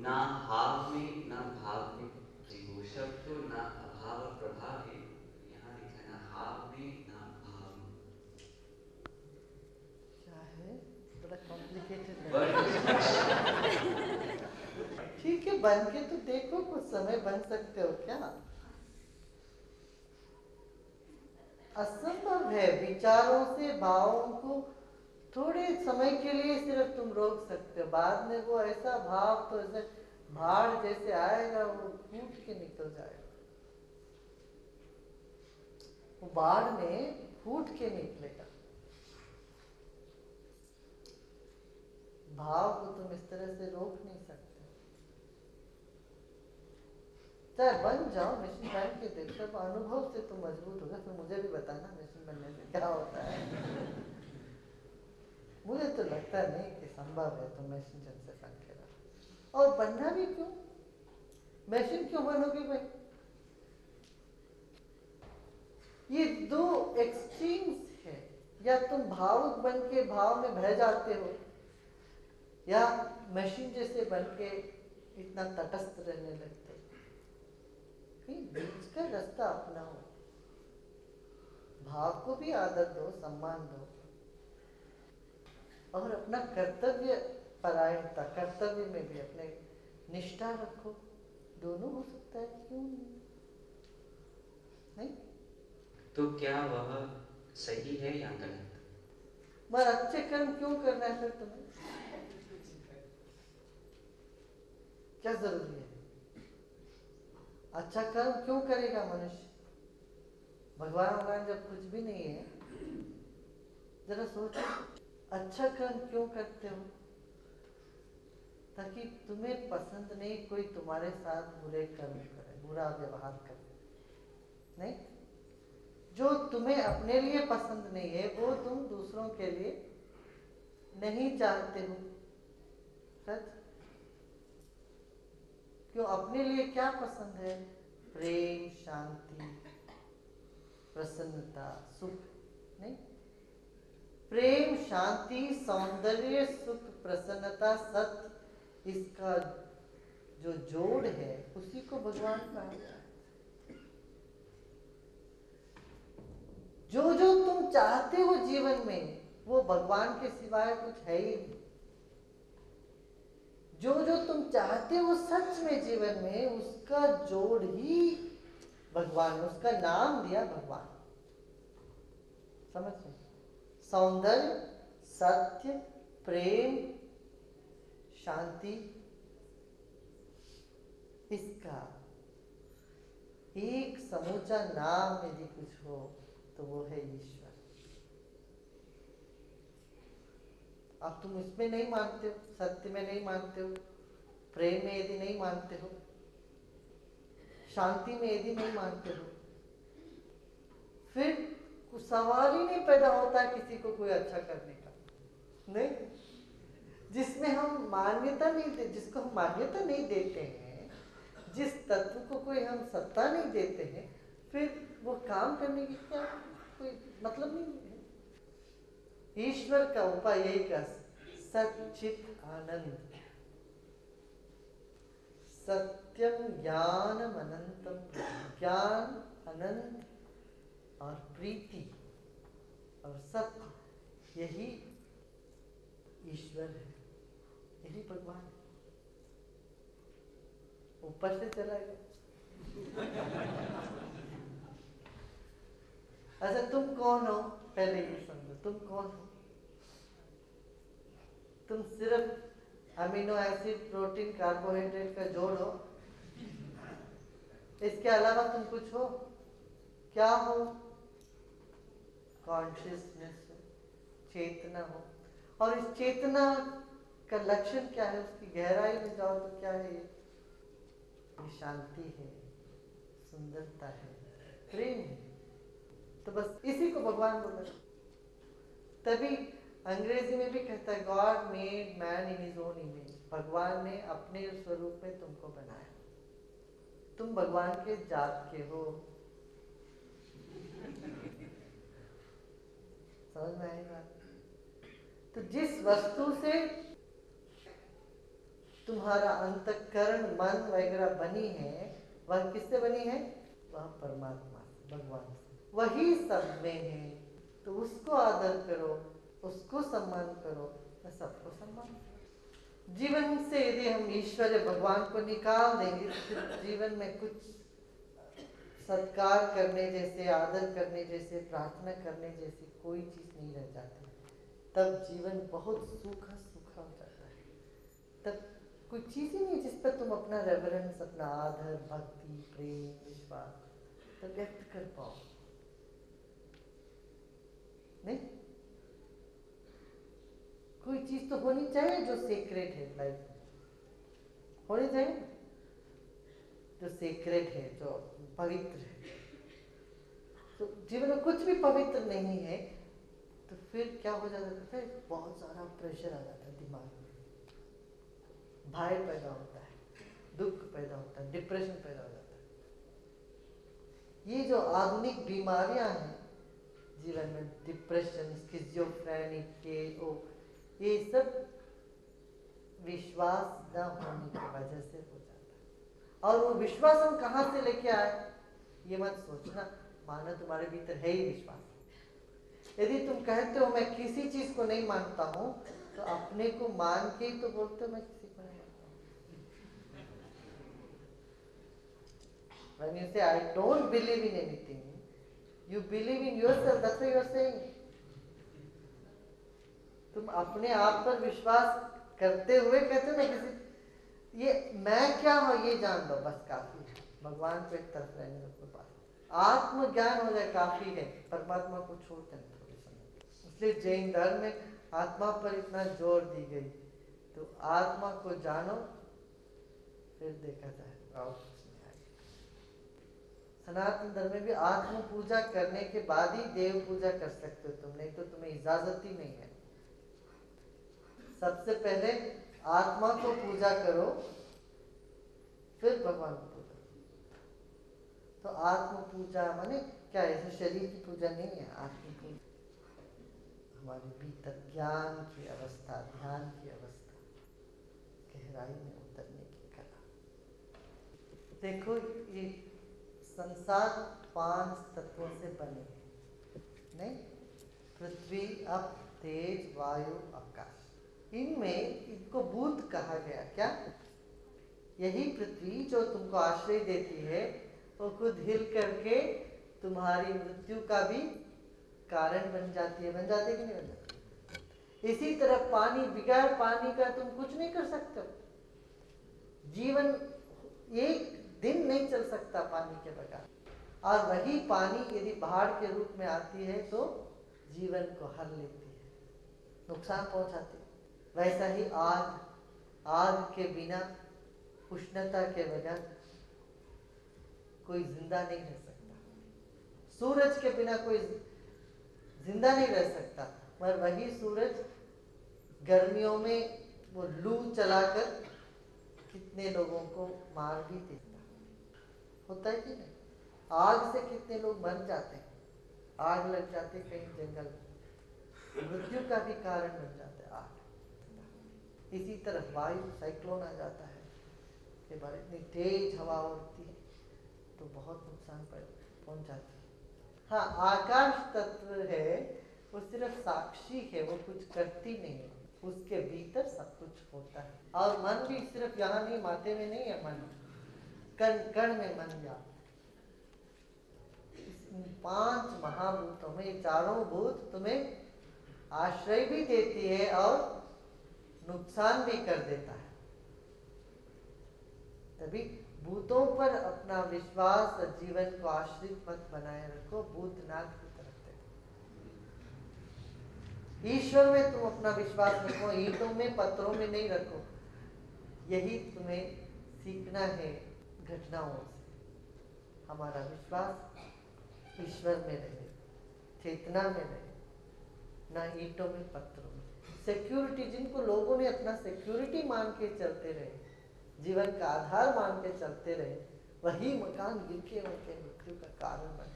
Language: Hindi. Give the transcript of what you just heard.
ना हाव में ना भाव में, त्रिभूषव तो ना अभाव प्रभाव है, यहाँ लिखा है ना हाव में ना भाव में। क्या है, बड़ा कॉम्प्लिकेटेड वर्ड ठीक है, बन के तो देखो, कुछ समय बन सकते हो क्या? असंभव है। विचारों से भावों को थोड़े समय के लिए सिर्फ तुम रोक सकते हो, बाद में वो ऐसा भाव तो ऐसे भाड़ जैसे आएगा, वो फूट के निकल जाएगा। वो बाढ़ में फूट के निकलेगा। भाव को तुम इस तरह से रोक नहीं सकते। चाहे बन जाओ, मिशन बन के देखो, जब अनुभव से तुम मजबूत होगा, फिर मुझे भी बताना मिशन बनने से क्या होता है। मुझे तो लगता नहीं कि संभव है तुम मिशन जन से बन के रहो। और बनना भी क्यों? मिशन क्यों बनोगे भाई? ये दो एक्सट्रीम्स है। या तुम भावुक बन के भाव में बह जाते हो, या मशीन जैसे बन के इतना तटस्थ रहने लगते हो। कहीं बीच का रास्ता अपनाओ। भाव को भी आदर दो, सम्मान दो, और अपना कर्तव्य परायणता, कर्तव्य में भी अपने निष्ठा रखो। दोनों हो सकता है, क्यों नहीं? तो क्या वह सही है या गलत? मगर अच्छे कर्म क्यों करना है फिर तुम्हें? क्या जरूरी है? अच्छा कर्म क्यों करेगा मनुष्य? भगवान जब कुछ भी नहीं है, जरा सोचो, अच्छा कर्म क्यों करते हो? ताकि तुम्हें पसंद नहीं कोई तुम्हारे साथ बुरे कर्म करे, बुरा व्यवहार करे, नहीं? जो तुम्हें अपने लिए पसंद नहीं है, वो तुम दूसरों के लिए नहीं चाहते हो। सच? क्यों? अपने लिए क्या पसंद है? प्रेम, शांति, प्रसन्नता, सुख, नहीं? प्रेम, शांति, सौंदर्य, सुख, प्रसन्नता, सत्य, इसका जो जोड़ है, उसी को भगवान कहा है। जो जो तुम चाहते हो जीवन में, वो भगवान के सिवाय कुछ है ही नहीं। जो जो तुम चाहते हो सच में जीवन में, उसका जोड़ ही भगवान, उसका नाम दिया भगवान। समझ में? सौंदर्य, सत्य, प्रेम, शांति, इसका एक समूचा नाम यदि कुछ हो तो वो है ईश्वर। अब तुम इसमें नहीं मानते हो, सत्य में नहीं मानते हो, प्रेम में यदि नहीं मानते हो, शांति में यदि नहीं मानते हो, फिर कुछ सवाल ही नहीं पैदा होता किसी को कोई अच्छा करने का, नहीं? जिसमें हम मान्यता नहीं दे, जिसको हम मान्यता नहीं देते हैं, जिस तत्व को कोई हम सत्ता नहीं देते हैं, फिर वो काम करने की क्या कोई मतलब नहीं है। ईश्वर का उपाय यही का सच्चित आनंद, सत्यम ज्ञानम अनंतम, ज्ञान, आनंद और प्रीति और सत्य, यही ईश्वर है, यही भगवान है। ऊपर से चला गया। अच्छा, तुम कौन हो? पहले ये समझो, तुम कौन हो? तुम सिर्फ अमीनो एसिड, प्रोटीन, कार्बोहाइड्रेट का जोड़ हो? इसके अलावा तुम कुछ हो? क्या हो? कॉन्शियसनेस हो, चेतना हो। और इस चेतना का लक्षण क्या है? उसकी गहराई में जाओ तो क्या है? ये शांति है, सुंदरता है, प्रेम है। तो बस इसी को भगवान बोला। तभी अंग्रेजी में भी कहता है, God made man in his own image. भगवान ने अपने स्वरूप में तुमको बनाया, तुम भगवान के जात के हो। समझ में आई बात? तो जिस वस्तु से तुम्हारा अंतःकरण मन वगैरह बनी है, वह किससे बनी है? वह परमात्मा से, भगवान से, वही सब में है। तो उसको आदर करो, उसको सम्मान करो, तो सबको सम्मान करो। जीवन से यदि हम ईश्वर भगवान को निकाल देंगे तो फिर जीवन में कुछ सत्कार करने जैसे, आदर करने जैसे, प्रार्थना करने जैसी कोई चीज नहीं रह जाती। तब जीवन बहुत सूखा सूखा हो जाता है। तब कोई चीज ही नहीं जिस पर तुम अपना रेवरेंस, अपना आदर, भक्ति, प्रेम, विश्वास तब व्यक्त कर पाओ। नहीं, कोई चीज तो होनी चाहिए जो सीक्रेट है लाइफ में, होनी चाहिए जो सीक्रेट है, जो पवित्र है। तो जीवन में कुछ भी पवित्र नहीं है तो फिर क्या हो जाता है? बहुत सारा प्रेशर आ जाता है दिमाग में, भय पैदा होता है, दुख पैदा होता है, डिप्रेशन पैदा हो जाता है। ये जो आधुनिक बीमारियां हैं जीवन में, डिप्रेशन, स्किज़ोफ्रेनिक, ये सब विश्वास न होने की वजह से हो जाता है। और वो विश्वास हम कहाँ से लेके आए ये मत सोचना, मानो तुम्हारे भीतर है ही विश्वास। यदि तुम कहते हो मैं किसी चीज को नहीं मानता हूं, तो अपने को मान के ही तो बोलते हो मैं किसी को नहीं मानता हूं। When you say I don't believe in anything, you believe in yourself. That's what you are saying. तुम अपने आप पर विश्वास करते हुए कहते हो मैं किसी, ये मैं क्या हूं ये जान लो, बस काफी है। भगवान को एक तरफ रहने दो, अपने पास आत्मज्ञान हो जाए काफी है, परमात्मा को छोड़ते हैं थोड़े समय। इसलिए जैन धर्म में आत्मा पर इतना जोर दी गई। तो आत्मा को जानो फिर देखा जाए और कुछ नहीं आएगा। सनातन धर्म में भी आत्म पूजा करने के बाद ही देव पूजा कर सकते हो तुम, नहीं तो तुम्हें इजाजत ही नहीं है। सबसे पहले आत्मा को पूजा करो, फिर भगवान को पूजा। तो आत्म पूजा माने क्या है? शरीर की पूजा नहीं है, आत्म पूजा हमारे भीतर ज्ञान की अवस्था, ध्यान की अवस्था, गहराई में उतरने की कला। देखो ये संसार 5 तत्वों से बने हैं, नहीं? पृथ्वी, अप, तेज, वायु, आकाश। इनमें इनको भूत कहा गया। क्या? यही पृथ्वी जो तुमको आश्रय देती है, वो खुद हिल करके तुम्हारी मृत्यु का भी कारण बन जाती है। बन जाती है कि नहीं बन जाती? इसी तरह पानी, बगैर पानी का तुम कुछ नहीं कर सकते हो। जीवन एक दिन नहीं चल सकता पानी के बगैर। और वही पानी यदि बाढ़ के रूप में आती है तो जीवन को हर लेती है, नुकसान पहुंचाती है। वैसा ही आग, आग के बिना, उष्णता के बगैर कोई जिंदा नहीं रह सकता। सूरज के बिना कोई जिंदा नहीं रह सकता, मगर वही सूरज गर्मियों में वो लू चलाकर कितने लोगों को मार भी देता होता है कि नहीं? आग से कितने लोग मर जाते हैं, आग लग जाते कहीं जंगल में, मृत्यु का भी कारण बन जाता है आग। इसी तरह वायु, साइक्लोन आ जाता है, के बाद इतनी तेज हवा उड़ती है तो बहुत नुकसान पहुंचाती है। हाँ, आकाश तत्व है, वो सिर्फ साक्षी है, वो कुछ करती नहीं है, उसके भीतर सब कुछ होता है। और मन भी सिर्फ यहाँ नहीं, माथे में नहीं है मन, कण कण में मन जा। 5 महाभूतों में ये चारों भूत तुम्हें आश्रय भी देती है और नुकसान भी कर देता है। तभी भूतों पर अपना विश्वास और जीवन को आश्रित मत बनाए रखो, भूतनाथ की तरफ देखो। ईश्वर में तुम अपना विश्वास रखो, ईंटों में, पत्थरों में नहीं रखो। यही तुम्हें सीखना है घटनाओं से। हमारा विश्वास ईश्वर में रहे, चेतना में रहे, ना ईंटों में, पत्थरों में। सिक्योरिटी, जिनको लोगों ने अपना सिक्योरिटी मान के चलते रहे, जीवन का आधार मान के चलते रहे, वही मकान गिर के उनके मृत्यु का कारण बन